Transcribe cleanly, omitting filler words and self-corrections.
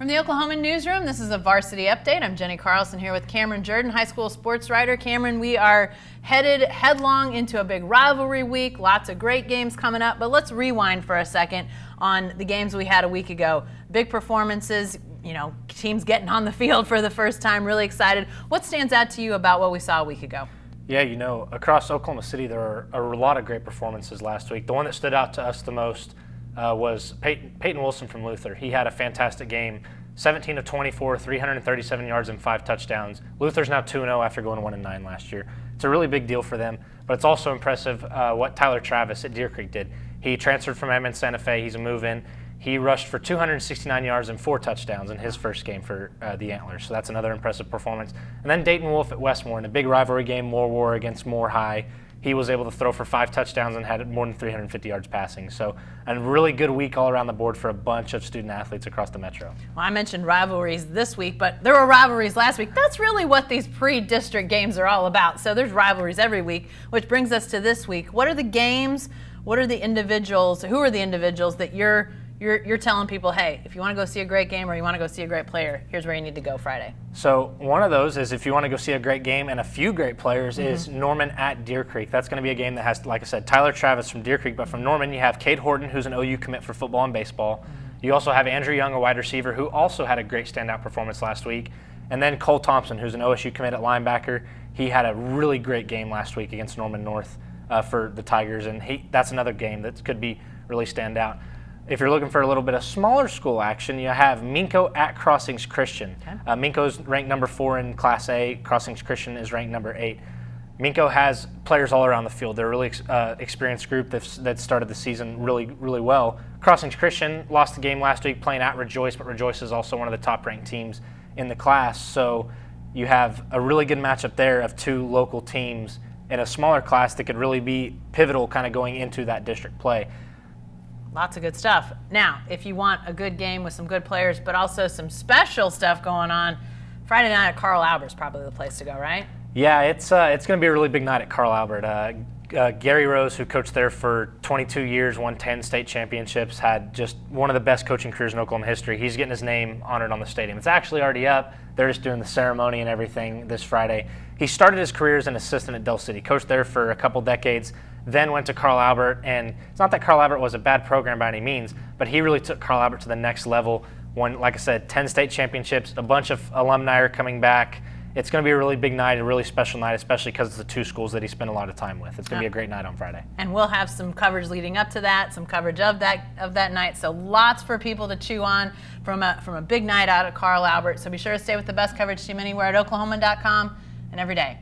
From the Oklahoma newsroom, this is a Varsity update. I'm Jenni Carlson here with Jourdan, high school sports writer. Cameron, we are headed headlong into a big rivalry week. Lots of great games coming up, but let's rewind for a second on the games we had a week ago. Big performances, teams getting on the field for the first time, really excited. What stands out to you about what we saw a week ago? Yeah, across Oklahoma City, there are a lot of great performances last week. The one that stood out to us the most was Peyton Wilson from Luther. He had a fantastic game, 17 of 24, 337 yards and 5 touchdowns. Luther's now 2-0 after going 1-9 last year. It's a really big deal for them, but it's also impressive what Tyler Travis at Deer Creek did. He transferred from Edmond Santa Fe. He's a move-in. He rushed for 269 yards and 4 touchdowns in his first game for the Antlers, so that's another impressive performance. And then Dayton Wolf at Westmoore in a big rivalry game, Moore War against Moore High. He was able to throw for 5 touchdowns and had more than 350 yards passing. So a really good week all around the board for a bunch of student athletes across the metro. Well, I mentioned rivalries this week, but there were rivalries last week. That's really what these pre-district games are all about. So there's rivalries every week, which brings us to this week. What are the games? What are the individuals? Who are the individuals that you're telling people, hey, if you want to go see a great game or you want to go see a great player, here's where you need to go Friday? So one of those is if you want to go see a great game and a few great players is Norman at Deer Creek. That's going to be a game that has, like I said, Tyler Travis from Deer Creek, but from Norman you have Cade Horton, who's an OU commit for football and baseball. You also have Andrew Young, a wide receiver, who also had a great standout performance last week. And then Cole Thompson, who's an OSU commit at linebacker. He had a really great game last week against Norman North for the Tigers, and that's another game that could be really stand out. If you're looking for a little bit of smaller school action, you have Minko at Crossings Christian. Okay. Minko's ranked number 4 in Class A. Crossings Christian is ranked number 8. Minko has players all around the field. They're a really experienced group that started the season really, really well. Crossings Christian lost the game last week playing at Rejoice, but Rejoice is also one of the top-ranked teams in the class. So you have a really good matchup there of 2 local teams in a smaller class that could really be pivotal kind of going into that district play. Lots of good stuff. Now, if you want a good game with some good players, but also some special stuff going on, Friday night at Carl Albert's probably the place to go, right? Yeah, it's going to be a really big night at Carl Albert. Gary Rose, who coached there for 22 years, won 10 state championships, had just one of the best coaching careers in Oklahoma history. He's getting his name honored on the stadium. It's actually already up. They're just doing the ceremony and everything this Friday. He started his career as an assistant at Del City, coached there for a couple decades, then went to Carl Albert. And it's not that Carl Albert was a bad program by any means, but he really took Carl Albert to the next level. Won, like I said, 10 state championships. A bunch of alumni are coming back. It's going to be a really big night, a really special night, especially because it's the 2 schools that he spent a lot of time with. It's going to be a great night on Friday. And we'll have some coverage leading up to that, some coverage of that night. So lots for people to chew on from a big night out at Carl Albert. So be sure to stay with the best coverage team anywhere at oklahoma.com and every day.